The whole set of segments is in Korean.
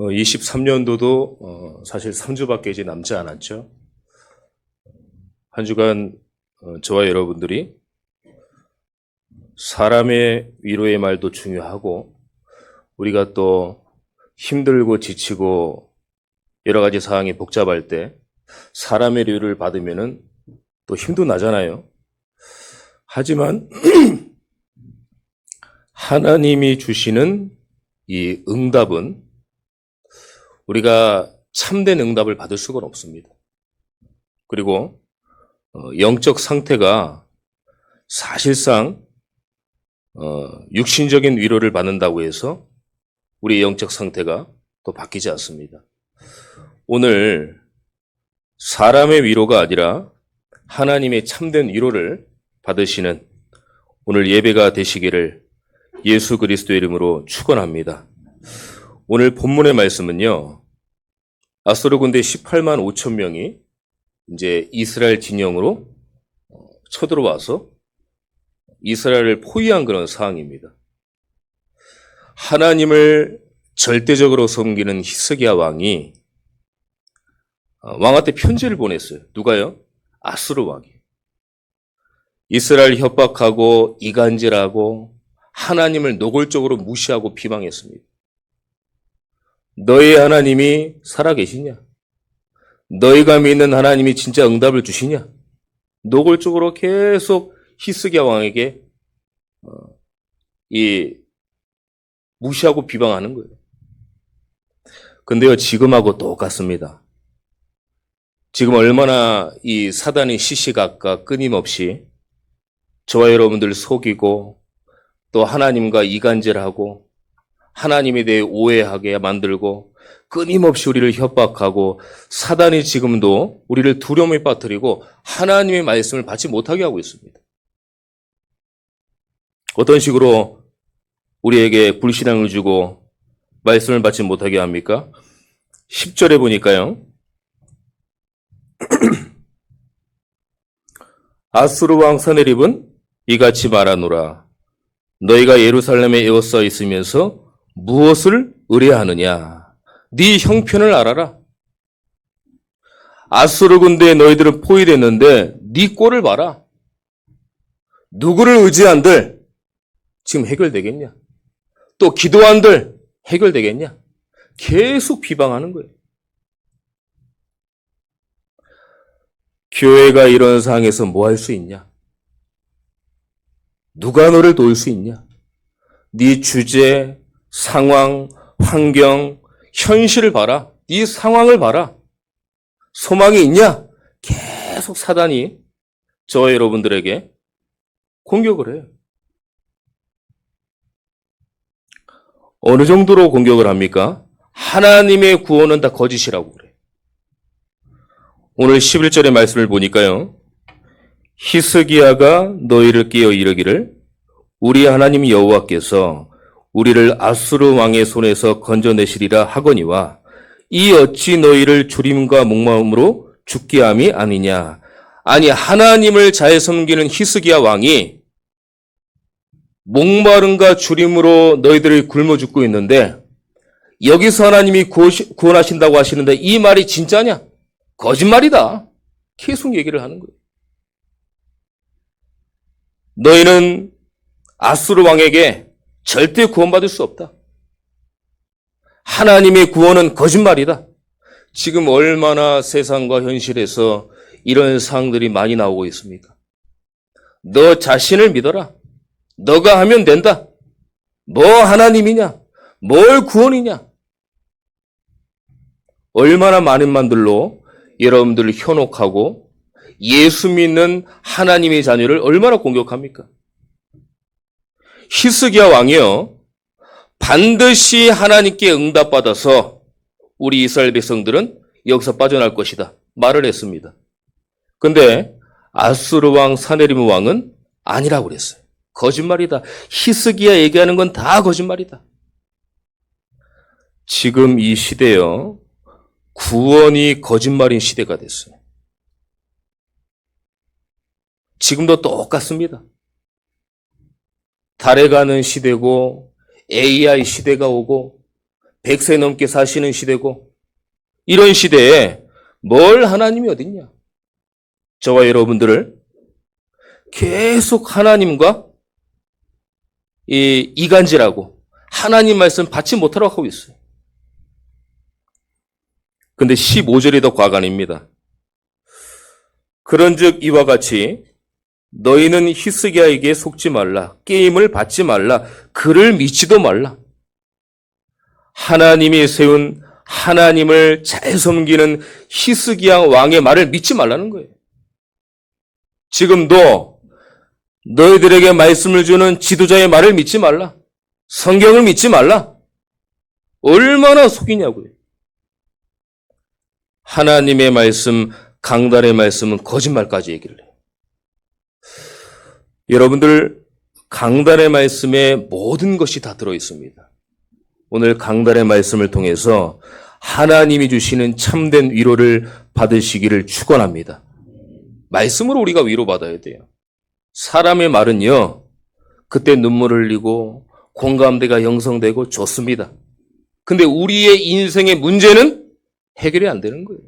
23년도도 사실 3주밖에 이제 남지 않았죠. 한 주간 저와 여러분들이 사람의 위로의 말도 중요하고 우리가 또 힘들고 지치고 여러 가지 상황이 복잡할 때 사람의 위로를 받으면은 또 힘도 나잖아요. 하지만 하나님이 주시는 이 응답은 우리가 참된 응답을 받을 수가 없습니다. 그리고 영적 상태가 사실상 육신적인 위로를 받는다고 해서 우리의 영적 상태가 또 바뀌지 않습니다. 오늘 사람의 위로가 아니라 하나님의 참된 위로를 받으시는 오늘 예배가 되시기를 예수 그리스도의 이름으로 축원합니다. 오늘 본문의 말씀은요, 아수르 군대 18만 5천 명이 이제 이스라엘 진영으로 쳐들어와서 이스라엘을 포위한 그런 상황입니다. 하나님을 절대적으로 섬기는 히스기야 왕이 왕한테 편지를 보냈어요. 누가요? 아수르 왕이. 이스라엘 협박하고 이간질하고 하나님을 노골적으로 무시하고 비방했습니다. 너희 하나님이 살아계시냐? 너희가 믿는 하나님이 진짜 응답을 주시냐? 노골적으로 계속 히스기야 왕에게 무시하고 비방하는 거예요. 근데요, 지금하고 똑같습니다. 지금 얼마나 이 사단의 시시각각 끊임없이 저와 여러분들 속이고 또 하나님과 이간질하고 하나님에 대해 오해하게 만들고 끊임없이 우리를 협박하고 사단이 지금도 우리를 두려움에 빠뜨리고 하나님의 말씀을 받지 못하게 하고 있습니다. 어떤 식으로 우리에게 불신앙을 주고 말씀을 받지 못하게 합니까? 10절에 보니까요. 아수르 왕 사네립은 이같이 말하노라. 너희가 예루살렘에 에워싸 있으면서 무엇을 의뢰하느냐? 네 형편을 알아라. 아수르 군대에 너희들은 포위됐는데 네 꼴을 봐라. 누구를 의지한들 지금 해결되겠냐? 또 기도한들 해결되겠냐? 계속 비방하는 거예요. 교회가 이런 상황에서 뭐 할 수 있냐? 누가 너를 도울 수 있냐? 네 주제, 상황, 환경, 현실을 봐라. 네 상황을 봐라. 소망이 있냐? 계속 사단이 저와 여러분들에게 공격을 해요. 어느 정도로 공격을 합니까? 하나님의 구원은 다 거짓이라고 그래요. 오늘 11절의 말씀을 보니까요. 히스기야가 너희를 깨어 이르기를 우리 하나님 여호와께서 우리를 아수르 왕의 손에서 건져내시리라 하거니와 이 어찌 너희를 주림과 목마름으로 죽게 함이 아니냐. 아니 하나님을 잘 섬기는 히스기야 왕이 목마름과 주림으로 너희들을 굶어 죽고 있는데 여기서 하나님이 구원하신다고 하시는데 이 말이 진짜냐? 거짓말이다. 계속 얘기를 하는 거예요. 너희는 아수르 왕에게 절대 구원받을 수 없다. 하나님의 구원은 거짓말이다. 지금 얼마나 세상과 현실에서 이런 상황들이 많이 나오고 있습니까? 너 자신을 믿어라. 너가 하면 된다. 뭐 하나님이냐? 뭘 구원이냐? 얼마나 많은 만들로 여러분들을 현혹하고 예수 믿는 하나님의 자녀를 얼마나 공격합니까? 히스기야 왕이요. 반드시 하나님께 응답받아서 우리 이스라엘 백성들은 여기서 빠져날 것이다. 말을 했습니다. 근데 아수르 왕 사네립 왕은 아니라고 그랬어요. 거짓말이다. 히스기야 얘기하는 건 다 거짓말이다. 지금 이 시대요. 구원이 거짓말인 시대가 됐어요. 지금도 똑같습니다. 달에 가는 시대고 AI 시대가 오고 100세 넘게 사시는 시대고 이런 시대에 뭘 하나님이 어딨냐? 저와 여러분들을 계속 하나님과 이간질하고 하나님 말씀 받지 못하라고 하고 있어요. 근데 15절이 더 과간입니다. 그런즉 이와 같이 너희는 히스기야에게 속지 말라. 게임을 받지 말라. 그를 믿지도 말라. 하나님이 세운 하나님을 잘 섬기는 히스기야 왕의 말을 믿지 말라는 거예요. 지금도 너희들에게 말씀을 주는 지도자의 말을 믿지 말라. 성경을 믿지 말라. 얼마나 속이냐고요. 하나님의 말씀, 강단의 말씀은 거짓말까지 얘기를 해요. 여러분들 강단의 말씀에 모든 것이 다 들어있습니다. 오늘 강단의 말씀을 통해서 하나님이 주시는 참된 위로를 받으시기를 축원합니다. 말씀으로 우리가 위로받아야 돼요. 사람의 말은요, 그때 눈물을 흘리고 공감대가 형성되고 좋습니다. 근데 우리의 인생의 문제는 해결이 안 되는 거예요.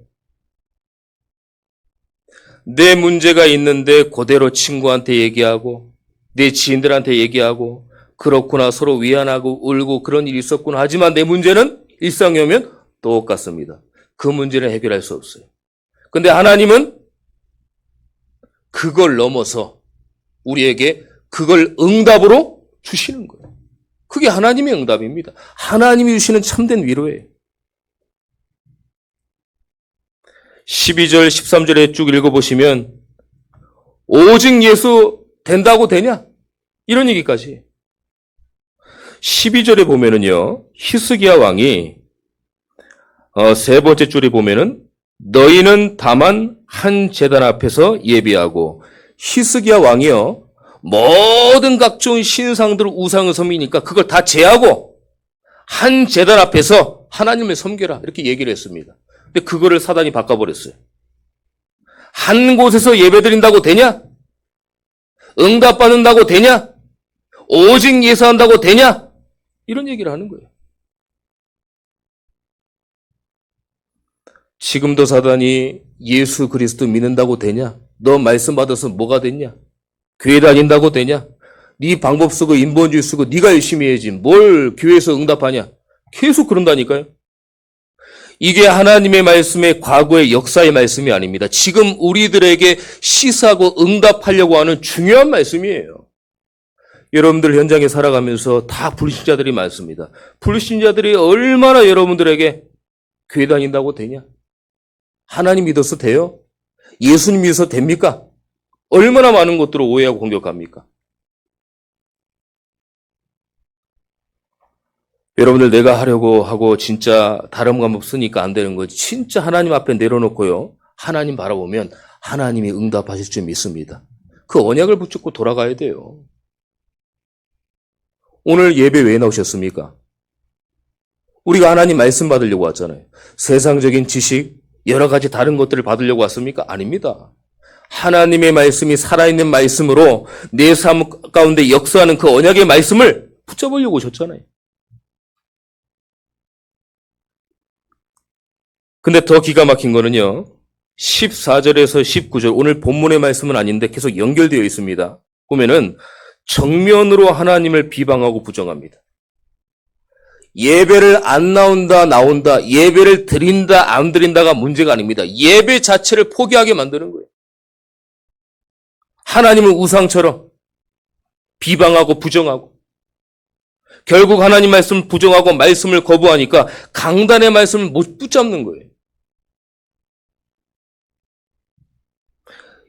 내 문제가 있는데 그대로 친구한테 얘기하고 내 지인들한테 얘기하고 그렇구나 서로 위안하고 울고 그런 일이 있었구나 하지만 내 문제는 일상에 오면 똑같습니다. 그 문제는 해결할 수 없어요. 근데 하나님은 그걸 넘어서 우리에게 그걸 응답으로 주시는 거예요. 그게 하나님의 응답입니다. 하나님이 주시는 참된 위로예요. 12절, 13절에 쭉 읽어보시면 오직 예수 된다고 되냐? 이런 얘기까지. 12절에 보면은요, 히스기야 왕이 세 번째 줄에 보면은 너희는 다만 한 제단 앞에서 예비하고 히스기야 왕이요 모든 각종 신상들 우상을 섬기니까 그걸 다 제하고 한 제단 앞에서 하나님을 섬겨라 이렇게 얘기를 했습니다. 근데 그거를 사단이 바꿔버렸어요. 한 곳에서 예배드린다고 되냐? 응답받는다고 되냐? 오직 예수한다고 되냐? 이런 얘기를 하는 거예요. 지금도 사단이 예수 그리스도 믿는다고 되냐? 너 말씀 받아서 뭐가 됐냐? 교회 다닌다고 되냐? 네 방법 쓰고 인본주의 쓰고 네가 열심히 해야지. 뭘 교회에서 응답하냐? 계속 그런다니까요. 이게 하나님의 말씀의 과거의 역사의 말씀이 아닙니다. 지금 우리들에게 시사하고 응답하려고 하는 중요한 말씀이에요. 여러분들 현장에 살아가면서 다 불신자들이 많습니다. 불신자들이 얼마나 여러분들에게 교회 다닌다고 되냐? 하나님 믿어서 돼요? 예수님 믿어서 됩니까? 얼마나 많은 것들을 오해하고 공격합니까? 여러분들 내가 하려고 하고 진짜 다른 방법 쓰니까 안 되는 거지. 진짜 하나님 앞에 내려놓고요. 하나님 바라보면 하나님이 응답하실 줄 믿습니다. 그 언약을 붙잡고 돌아가야 돼요. 오늘 예배 왜 나오셨습니까? 우리가 하나님 말씀 받으려고 왔잖아요. 세상적인 지식, 여러 가지 다른 것들을 받으려고 왔습니까? 아닙니다. 하나님의 말씀이 살아있는 말씀으로 내 삶 가운데 역사하는 그 언약의 말씀을 붙잡으려고 오셨잖아요. 근데 더 기가 막힌 거는요. 14절에서 19절 오늘 본문의 말씀은 아닌데 계속 연결되어 있습니다. 보면은 정면으로 하나님을 비방하고 부정합니다. 예배를 안 나온다, 예배를 드린다, 안 드린다가 문제가 아닙니다. 예배 자체를 포기하게 만드는 거예요. 하나님을 우상처럼 비방하고 부정하고 결국 하나님 말씀을 부정하고 말씀을 거부하니까 강단의 말씀을 못 붙잡는 거예요.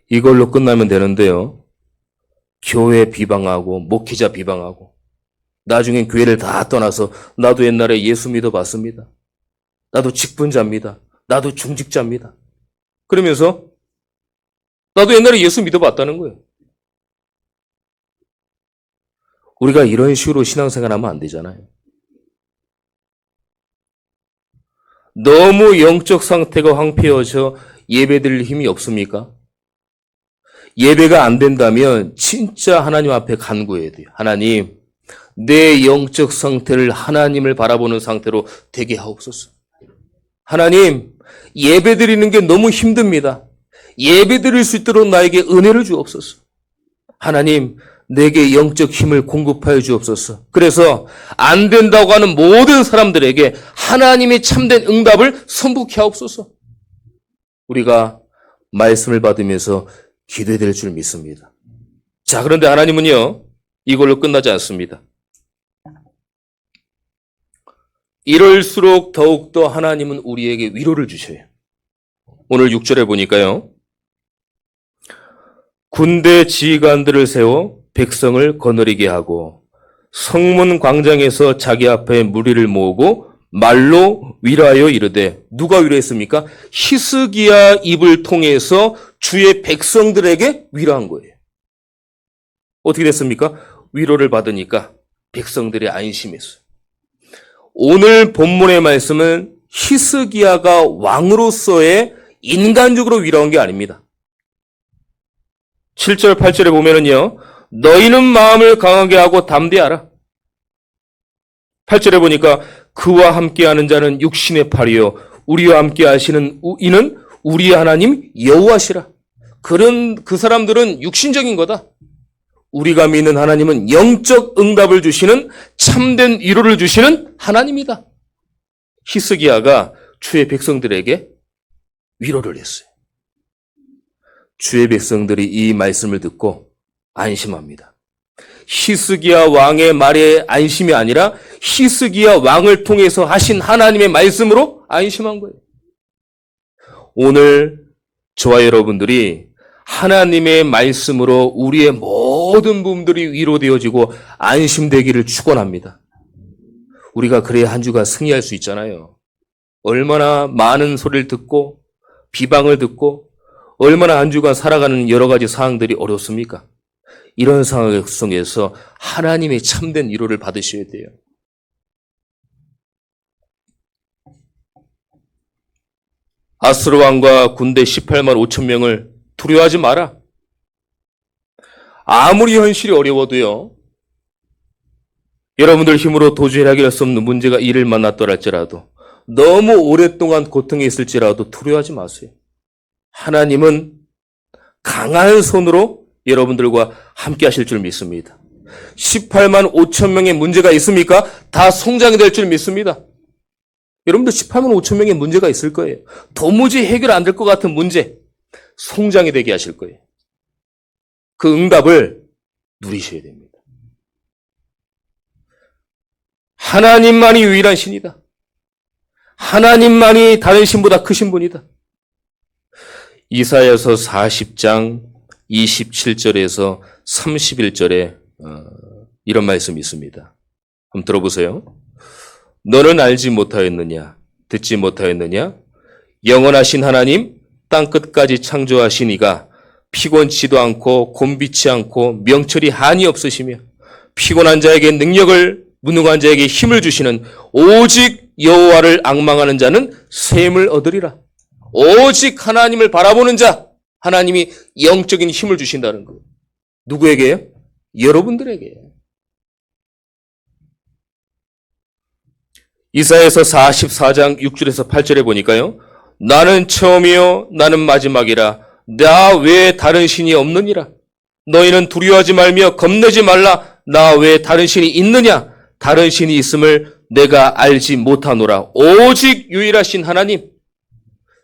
이걸로 끝나면 되는데요. 교회 비방하고 목회자 비방하고 나중엔 교회를 다 떠나서 나도 옛날에 예수 믿어봤습니다. 나도 직분자입니다. 나도 중직자입니다. 그러면서 나도 옛날에 예수 믿어봤다는 거예요. 우리가 이런 식으로 신앙생활하면 안 되잖아요. 너무 영적 상태가 황폐해져 예배드릴 힘이 없습니까? 예배가 안 된다면 진짜 하나님 앞에 간구해야 돼요. 하나님, 내 영적 상태를 하나님을 바라보는 상태로 되게 하옵소서. 하나님, 예배 드리는 게 너무 힘듭니다. 예배 드릴 수 있도록 나에게 은혜를 주옵소서. 하나님, 내게 영적 힘을 공급하여 주옵소서. 그래서 안 된다고 하는 모든 사람들에게 하나님의 참된 응답을 선포케 하옵소서. 우리가 말씀을 받으면서 기도될 줄 믿습니다. 자, 그런데 하나님은요, 이걸로 끝나지 않습니다. 이럴수록 더욱더 하나님은 우리에게 위로를 주셔요. 오늘 6절에 보니까요, 군대 지휘관들을 세워 백성을 거느리게 하고 성문 광장에서 자기 앞에 무리를 모으고 말로 위로하여 이르되, 누가 위로했습니까? 히스기야 입을 통해서 주의 백성들에게 위로한 거예요. 어떻게 됐습니까? 위로를 받으니까 백성들이 안심했어요. 오늘 본문의 말씀은 히스기야가 왕으로서의 인간적으로 위로한 게 아닙니다. 7절, 8절에 보면은요, 너희는 마음을 강하게 하고 담대하라. 8절에 보니까 그와 함께하는 자는 육신의 팔이요 우리와 함께 하시는 이는 우리 하나님 여호와시라. 그 사람들은 육신적인 거다. 우리가 믿는 하나님은 영적 응답을 주시는 참된 위로를 주시는 하나님이다. 히스기야가 주의 백성들에게 위로를 했어요. 주의 백성들이 이 말씀을 듣고 안심합니다. 히스기야 왕의 말에 안심이 아니라 히스기야 왕을 통해서 하신 하나님의 말씀으로 안심한 거예요. 오늘 저와 여러분들이 하나님의 말씀으로 우리의 모든 부분들이 위로되어지고 안심되기를 축원합니다. 우리가 그래야 한 주가 승리할 수 있잖아요. 얼마나 많은 소리를 듣고 비방을 듣고 얼마나 한 주간 살아가는 여러 가지 상황들이 어렵습니까? 이런 상황 속에서 하나님의 참된 위로를 받으셔야 돼요. 아수르 왕과 군대 18만 5천 명을 두려워하지 마라. 아무리 현실이 어려워도요, 여러분들 힘으로 도저히 해결할 수 없는 문제가 이를 만났더랄지라도, 너무 오랫동안 고통에 있을지라도 두려워하지 마세요. 하나님은 강한 손으로 여러분들과 함께 하실 줄 믿습니다. 18만 5천 명의 문제가 있습니까? 다 성장이 될 줄 믿습니다. 여러분들 18만 5천 명의 문제가 있을 거예요. 도무지 해결 안 될 것 같은 문제, 성장이 되게 하실 거예요. 그 응답을 누리셔야 됩니다. 하나님만이 유일한 신이다. 하나님만이 다른 신보다 크신 분이다. 이사야서 40장 27절에서 31절에 이런 말씀이 있습니다. 한번 들어보세요. 너는 알지 못하였느냐? 듣지 못하였느냐? 영원하신 하나님, 땅끝까지 창조하신 이가 피곤치도 않고 곤비치 않고 명철이 한이 없으시며 피곤한 자에게 능력을, 무능한 자에게 힘을 주시는 오직 여호와를 앙망하는 자는 샘을 얻으리라. 오직 하나님을 바라보는 자, 하나님이 영적인 힘을 주신다는 거. 누구에게요? 여러분들에게. 이사야서 44장 6절에서 8절에 보니까요, 나는 처음이요 나는 마지막이라 나 외에 다른 신이 없느니라. 너희는 두려워하지 말며 겁내지 말라. 나 외에 다른 신이 있느냐? 다른 신이 있음을 내가 알지 못하노라. 오직 유일하신 하나님,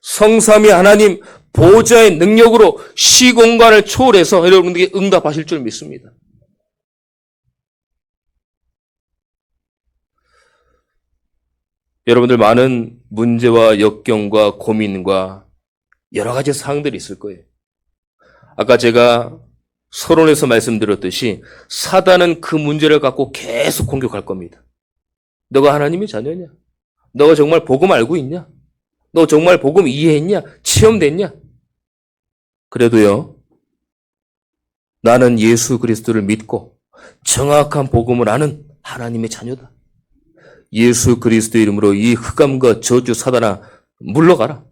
성삼위 하나님, 보좌의 능력으로 시공간을 초월해서 여러분들에게 응답하실 줄 믿습니다. 여러분들 많은 문제와 역경과 고민과 여러 가지 사항들이 있을 거예요. 아까 제가 서론에서 말씀드렸듯이 사단은 그 문제를 갖고 계속 공격할 겁니다. 너가 하나님의 자녀냐? 너가 정말 복음 알고 있냐? 너 정말 복음 이해했냐? 체험됐냐? 그래도요, 나는 예수 그리스도를 믿고 정확한 복음을 아는 하나님의 자녀다. 예수 그리스도 이름으로 이 흑암과 저주 사단아 물러가라.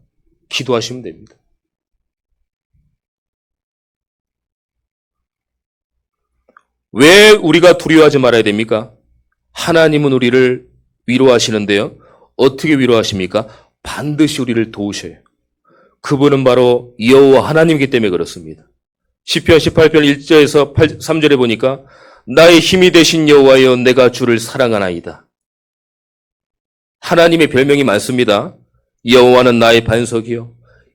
기도하시면 됩니다. 왜 우리가 두려워하지 말아야 됩니까? 하나님은 우리를 위로하시는데요. 어떻게 위로하십니까? 반드시 우리를 도우셔요. 그분은 바로 여호와 하나님이기 때문에 그렇습니다. 시편 18편 1절에서 3절에 보니까 나의 힘이 되신 여호와여 내가 주를 사랑하나이다. 하나님의 별명이 많습니다. 여호와는 나의 반석이요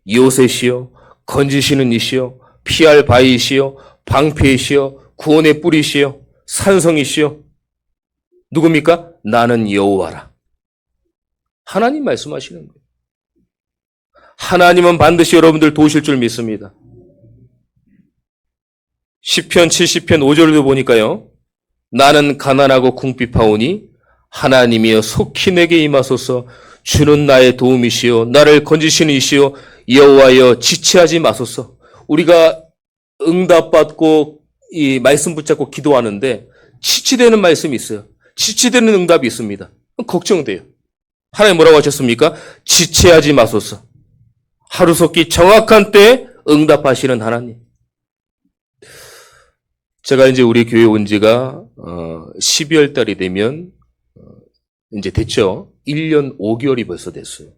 요새시요 건지시는 이시요 피할 바위시요 방패이시요 구원의 뿌리시요 산성이시요. 누굽니까? 나는 여호와라. 하나님 말씀하시는 거예요. 하나님은 반드시 여러분들 도우실 줄 믿습니다. 시편 70편 5절도 보니까요. 나는 가난하고 궁핍하오니 하나님이여 속히 내게 임하소서. 주는 나의 도움이시요 나를 건지시는 이시요 여호와여 지체하지 마소서. 우리가 응답받고 이 말씀 붙잡고 기도하는데 지체되는 말씀이 있어요. 지체되는 응답이 있습니다. 걱정돼요. 하나님 뭐라고 하셨습니까? 지체하지 마소서. 하루속히 정확한 때에 응답하시는 하나님. 제가 이제 우리 교회 온 지가 12월 달이 되면 이제 됐죠. 1년 5개월이 벌써 됐어요.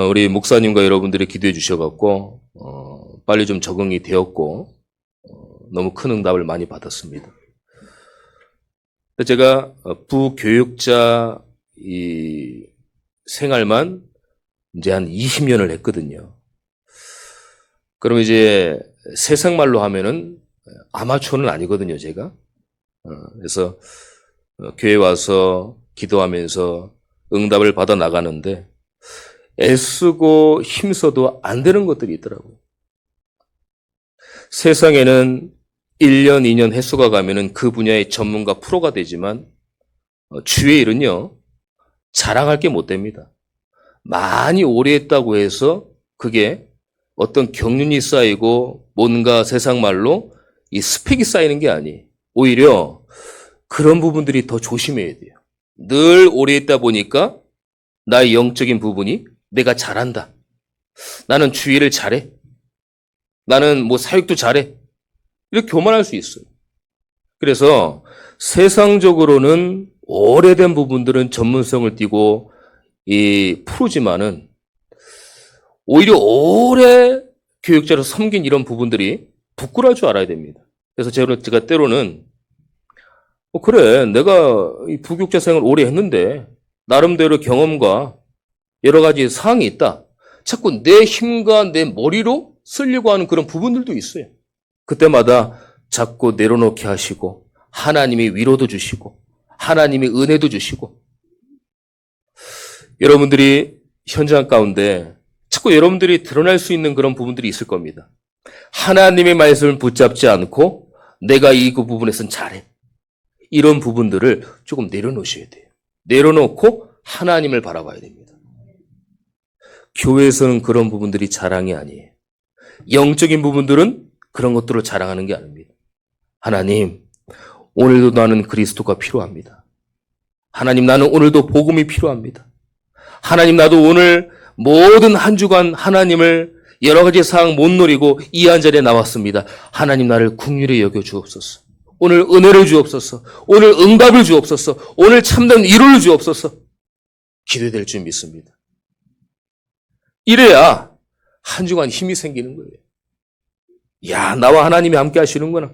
우리 목사님과 여러분들이 기도해 주셔갖고 빨리 좀 적응이 되었고 너무 큰 응답을 많이 받았습니다. 제가 부교육자 이 생활만 이제 한 20년을 했거든요. 그럼 이제 세상 말로 하면은 아마추어는 아니거든요, 제가. 그래서 교회 와서 기도하면서 응답을 받아 나가는데 애쓰고 힘써도 안 되는 것들이 있더라고요. 세상에는 1년, 2년 횟수가 가면은 그 분야의 전문가 프로가 되지만 주의 일은요, 자랑할 게 못 됩니다. 많이 오래 했다고 해서 그게 어떤 경륜이 쌓이고 뭔가 세상 말로 이 스펙이 쌓이는 게 아니에요. 오히려 그런 부분들이 더 조심해야 돼요. 늘 오래 있다 보니까 나의 영적인 부분이 내가 잘한다. 나는 주의를 잘해. 나는 뭐 사역도 잘해. 이렇게 교만할 수 있어요. 그래서 세상적으로는 오래된 부분들은 전문성을 띠고 이 프로지만은 오히려 오래 교육자로 섬긴 이런 부분들이 부끄러울 줄 알아야 됩니다. 그래서 제가 때로는 그래 내가 이 부교육자 생활을 오래 했는데 나름대로 경험과 여러 가지 사항이 있다. 자꾸 내 힘과 내 머리로 쓰려고 하는 그런 부분들도 있어요. 그때마다 자꾸 내려놓게 하시고 하나님이 위로도 주시고 하나님이 은혜도 주시고 여러분들이 현장 가운데 자꾸 여러분들이 드러날 수 있는 그런 부분들이 있을 겁니다. 하나님의 말씀을 붙잡지 않고 내가 이 그 부분에선 잘해. 이런 부분들을 조금 내려놓으셔야 돼요. 내려놓고 하나님을 바라봐야 됩니다. 교회에서는 그런 부분들이 자랑이 아니에요. 영적인 부분들은 그런 것들을 자랑하는 게 아닙니다. 하나님, 오늘도 나는 그리스도가 필요합니다. 하나님, 나는 오늘도 복음이 필요합니다. 하나님, 나도 오늘 모든 한 주간 하나님을 여러 가지 사항 못 누리고 이 한 자리에 나왔습니다. 하나님, 나를 긍휼히 여겨 주옵소서. 오늘 은혜를 주옵소서. 오늘 응답을 주옵소서. 오늘 참된 위로를 주옵소서. 기도될 줄 믿습니다. 이래야 한 주간 힘이 생기는 거예요. 야, 나와 하나님이 함께 하시는구나.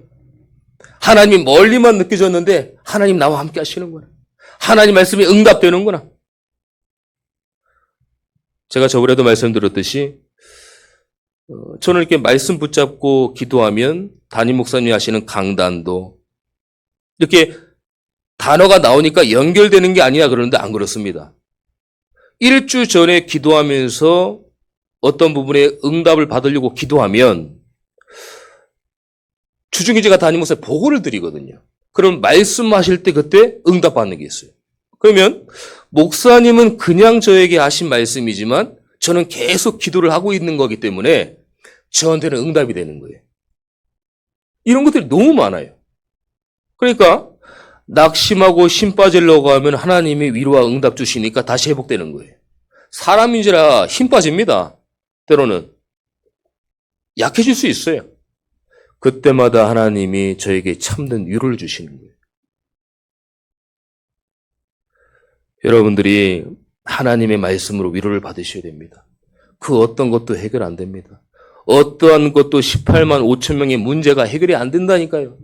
하나님이 멀리만 느껴졌는데 하나님 나와 함께 하시는구나. 하나님 말씀이 응답되는구나. 제가 저번에도 말씀드렸듯이 저는 이렇게 말씀 붙잡고 기도하면 담임 목사님이 하시는 강단도 이렇게 단어가 나오니까 연결되는 게 아니야 그러는데 안 그렇습니다. 1주 전에 기도하면서 어떤 부분에 응답을 받으려고 기도하면 주중에 제가 담임 목사님 보고를 드리거든요. 그럼 말씀하실 때 그때 응답받는 게 있어요. 그러면 목사님은 그냥 저에게 하신 말씀이지만 저는 계속 기도를 하고 있는 거기 때문에 저한테는 응답이 되는 거예요. 이런 것들이 너무 많아요. 그러니까 낙심하고 힘 빠지려고 하면 하나님이 위로와 응답 주시니까 다시 회복되는 거예요. 사람인지라 힘 빠집니다. 때로는 약해질 수 있어요. 그때마다 하나님이 저에게 참된 위로를 주시는 거예요. 여러분들이 하나님의 말씀으로 위로를 받으셔야 됩니다. 그 어떤 것도 해결 안 됩니다. 어떠한 것도 18만 5천 명의 문제가 해결이 안 된다니까요.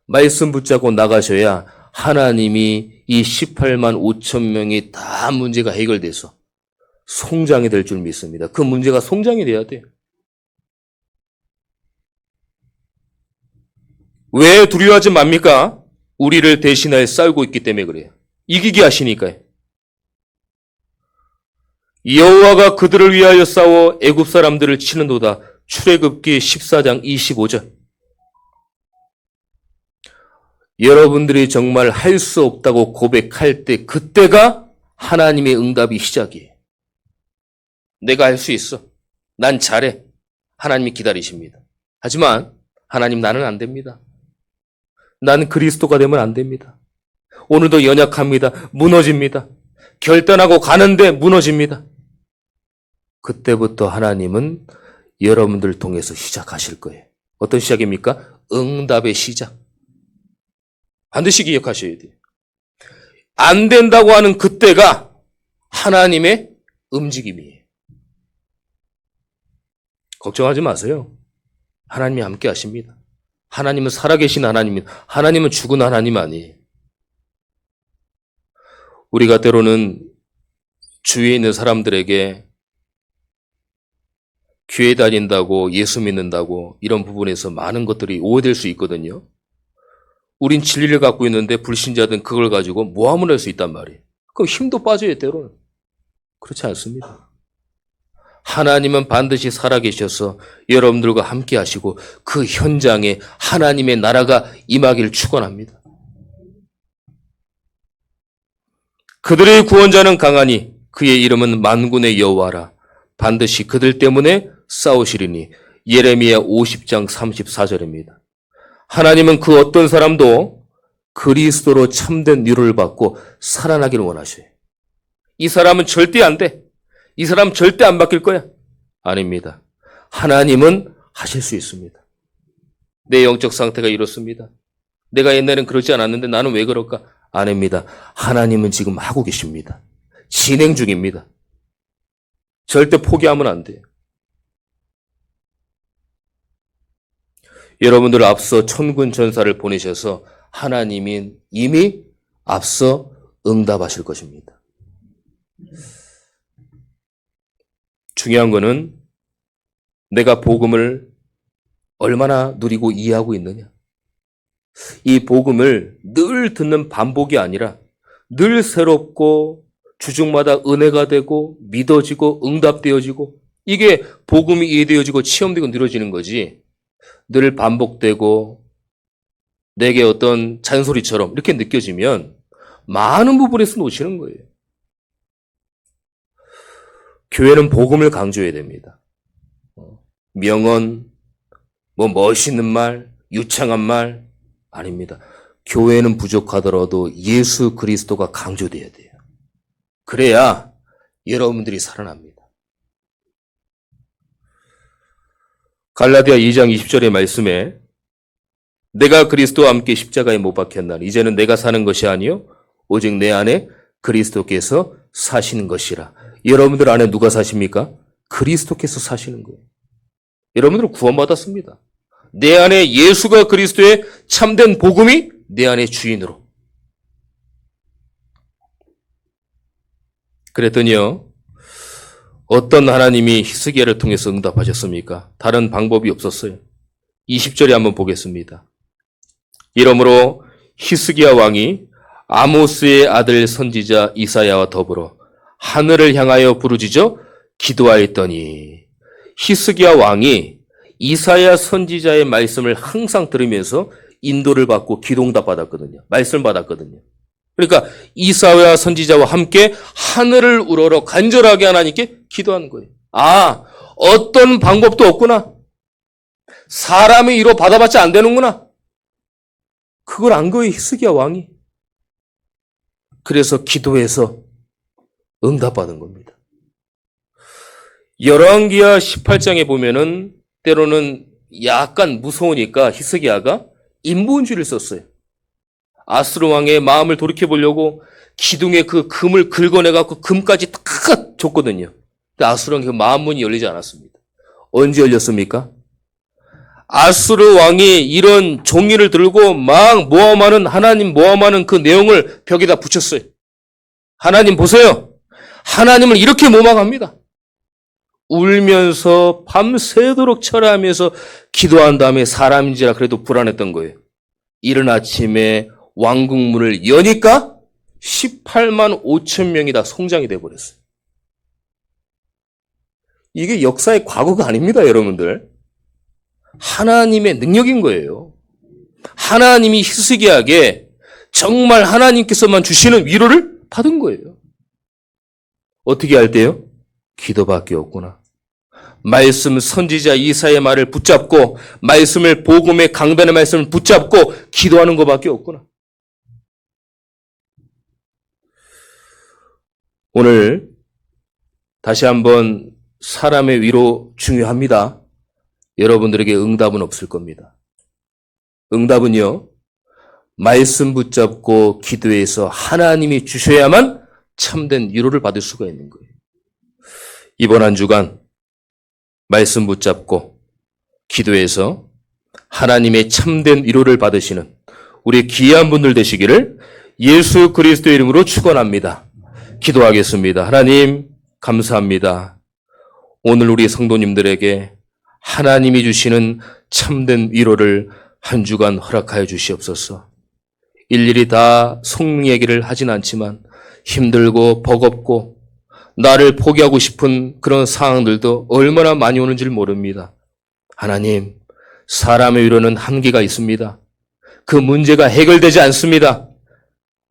말씀 붙잡고 나가셔야 하나님이 이 18만 5천 명이 다 문제가 해결돼서 송장이 될 줄 믿습니다. 그 문제가 송장이 돼야 돼요. 왜 두려워하지 맙니까? 우리를 대신하여 싸우고 있기 때문에 그래요. 이기게 하시니까요. 여호와가 그들을 위하여 싸워 애굽 사람들을 치는도다. 출애굽기 14장 25절. 여러분들이 정말 할 수 없다고 고백할 때 그때가 하나님의 응답이 시작이에요. 내가 할 수 있어. 난 잘해. 하나님이 기다리십니다. 하지만 하나님 나는 안 됩니다. 나는 그리스도가 되면 안 됩니다. 오늘도 연약합니다. 무너집니다. 결단하고 가는데 무너집니다. 그때부터 하나님은 여러분들을 통해서 시작하실 거예요. 어떤 시작입니까? 응답의 시작. 반드시 기억하셔야 돼요. 안 된다고 하는 그때가 하나님의 움직임이에요. 걱정하지 마세요. 하나님이 함께 하십니다. 하나님은 살아계신 하나님입니다. 하나님은 죽은 하나님 아니에요. 우리가 때로는 주위에 있는 사람들에게 교회 다닌다고 예수 믿는다고 이런 부분에서 많은 것들이 오해될 수 있거든요. 우린 진리를 갖고 있는데 불신자들은 그걸 가지고 모함을 할 수 있단 말이에요. 그럼 힘도 빠져요, 때로는. 그렇지 않습니다. 하나님은 반드시 살아계셔서 여러분들과 함께 하시고 그 현장에 하나님의 나라가 임하기를 축원합니다. 그들의 구원자는 강하니 그의 이름은 만군의 여호와라. 반드시 그들 때문에 싸우시리니. 예레미야 50장 34절입니다. 하나님은 그 어떤 사람도 그리스도로 참된 위로를 받고 살아나기를 원하셔요. 이 사람은 절대 안 돼. 이 사람 절대 안 바뀔 거야. 아닙니다. 하나님은 하실 수 있습니다. 내 영적 상태가 이렇습니다. 내가 옛날엔 그러지 않았는데 나는 왜 그럴까? 아닙니다. 하나님은 지금 하고 계십니다. 진행 중입니다. 절대 포기하면 안 돼요. 여러분들 앞서 천군 천사를 보내셔서 하나님이 이미 앞서 응답하실 것입니다. 중요한 거는 내가 복음을 얼마나 누리고 이해하고 있느냐. 이 복음을 늘 듣는 반복이 아니라 늘 새롭고 주중마다 은혜가 되고 믿어지고 응답되어지고 이게 복음이 이해되어지고 체험되고 누려지는 거지. 늘 반복되고 내게 어떤 잔소리처럼 이렇게 느껴지면 많은 부분에서 놓치는 거예요. 교회는 복음을 강조해야 됩니다. 명언, 멋있는 말, 유창한 말 아닙니다. 교회는 부족하더라도 예수 그리스도가 강조돼야 돼요. 그래야 여러분들이 살아납니다. 갈라디아 2장 20절의 말씀에 내가 그리스도와 함께 십자가에 못 박혔나니 이제는 내가 사는 것이 아니요 오직 내 안에 그리스도께서 사시는 것이라. 여러분들 안에 누가 사십니까? 그리스도께서 사시는 거예요. 여러분들은 구원받았습니다. 내 안에 예수가 그리스도의 참된 복음이 내 안에 주인으로. 그랬더니요. 어떤 하나님이 히스기야를 통해서 응답하셨습니까? 다른 방법이 없었어요. 20절에 한번 보겠습니다. 이러므로 히스기야 왕이 아모스의 아들 선지자 이사야와 더불어 하늘을 향하여 부르짖어 기도하였더니 히스기야 왕이 이사야 선지자의 말씀을 항상 들으면서 인도를 받고 기도응답 받았거든요. 말씀을 받았거든요. 그러니까 이사야 선지자와 함께 하늘을 우러러 간절하게 하나님께 기도하는 거예요. 아, 어떤 방법도 없구나. 사람의 이로 받아봤자 안 되는구나. 그걸 안 거예요, 히스기야 왕이. 그래서 기도해서 응답받은 겁니다. 열왕기하 18장에 보면은 때로는 약간 무서우니까 히스기야가 인본주의를 썼어요. 아수르 왕의 마음을 돌이켜 보려고 기둥에 그 금을 긁어내갖고 금까지 탁 줬거든요. 근데 아수르 왕의 그 마음문이 열리지 않았습니다. 언제 열렸습니까? 아수르 왕이 이런 종이를 들고 막 모함하는, 하나님 모함하는 그 내용을 벽에다 붙였어요. 하나님 보세요. 하나님을 이렇게 모함합니다. 울면서 밤새도록 철회하면서 기도한 다음에 사람인지라 그래도 불안했던 거예요. 이른 아침에 왕궁문을 여니까 18만 5천 명이 다 송장이 돼버렸어요. 이게 역사의 과거가 아닙니다, 여러분들. 하나님의 능력인 거예요. 하나님이 히스기야에게 정말 하나님께서만 주시는 위로를 받은 거예요. 어떻게 할 때요? 기도밖에 없구나. 말씀 선지자 이사야의 말을 붙잡고 말씀을 복음의 강단의 말씀을 붙잡고 기도하는 것밖에 없구나. 오늘 다시 한번 사람의 위로 중요합니다. 여러분들에게 응답은 없을 겁니다. 응답은요, 말씀 붙잡고 기도해서 하나님이 주셔야만 참된 위로를 받을 수가 있는 거예요. 이번 한 주간 말씀 붙잡고 기도해서 하나님의 참된 위로를 받으시는 우리 귀한 분들 되시기를 예수 그리스도의 이름으로 축원합니다. 기도하겠습니다. 하나님 감사합니다. 오늘 우리 성도님들에게 하나님이 주시는 참된 위로를 한 주간 허락하여 주시옵소서. 일일이 다 속 얘기를 하진 않지만 힘들고 버겁고 나를 포기하고 싶은 그런 상황들도 얼마나 많이 오는지 모릅니다. 하나님, 사람의 위로는 한계가 있습니다. 그 문제가 해결되지 않습니다.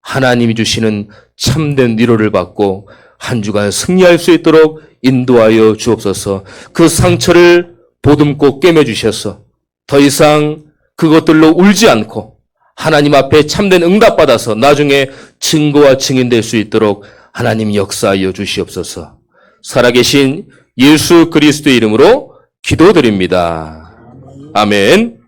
하나님이 주시는 참된 위로를 받고 한 주간 승리할 수 있도록 인도하여 주옵소서. 그 상처를 보듬고 꿰매주셔서 더 이상 그것들로 울지 않고 하나님 앞에 참된 응답받아서 나중에 증거와 증인될 수 있도록 하나님 역사하여 주시옵소서. 살아계신 예수 그리스도의 이름으로 기도드립니다. 아멘.